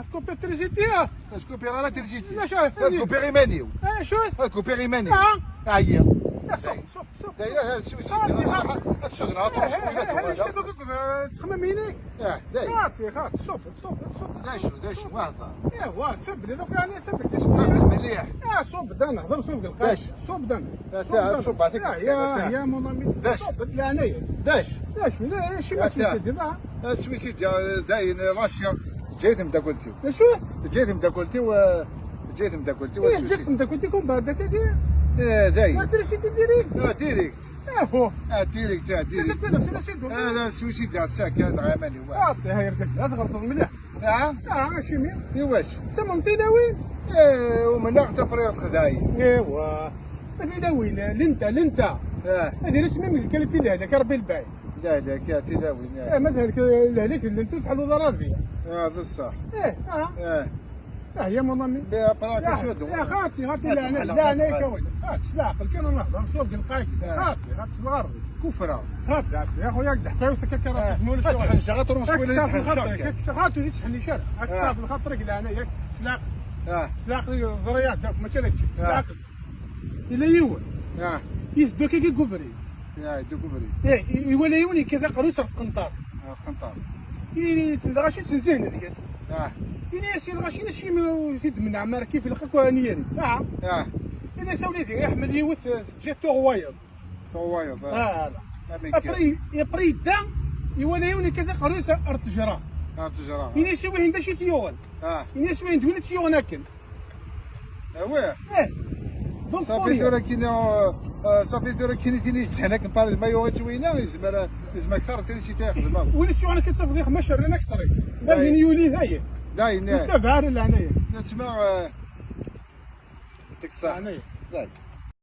تكوبي تريزيتي تكوبي غير ترجيتي لا شوف تكوبي غير مانيو شوف تكوبي غير مانيو هي صوب دايره هذا شو تشغلها تروح تخمميني دايره خاطي صوب دايشو واحده ايوا ثبت دوك راني ثبت مليح صوب دا نهضر صوب القاش صوب دا صوب هذيك يا مونامي صوب لانايا داش لا شي ما سميتي سويسيد داين راشيا جيتهم دا قلتي شو جيتهم دا قلتي جيتهم دا قلتي كون بعد داك داين تريسيتي ديريكت ديريكت هو ديريكت هذا سويسيد الساك هذا عملي واحد هاي ركزت هذا غلط مليح شي مي واش سمنتينا وين ومن لا تفريط خداي ايوا هذه وين لنتا هذه اسمها من الكلمه اللي هذاك ربي الباي لا يا تداوي مثلا هذيك اللي انتم تحلوا ضرر فيها هذا الصح هي مامي براك شدو يا خاطي لا انا كوي خاطي سلاقل كان نهضر صوب القايد خاطي الغرب كفره خاطي يا خويا حتى وسكك راسك مول الشوارع تحنشا غتر مسؤول تحنشا خاطي تحني شارع هاك صاف الخطرك لا انا ياك سلاقل الضريات ماشي هذاك سلاقل الا يوا يسدو كي كوفري يدو كوفري يوليوني كذا قروس القنطار تلغاشي تنزين هذيك إني أسير غاشي نشي زيد من عمار كيف لقاك نيري ساعة إني ساولي ذي أحمد يوث جات تغوايض لا أبري دا يوليوني كذا قروس ارتجرا إني سوي هندا شي تيوغن إني سوي هند وين تيوغن أكل صافي ثورة كينا صافي ثورة كيني تيني هناك نطال المايو جوينا يزمر أكثر تاني شي تاخذ وين شو أنا كتصفي 15 أنا أكثر باين يولي هاي داين تبع هذا اللي هنايا تسمع ديك الساعة هنايا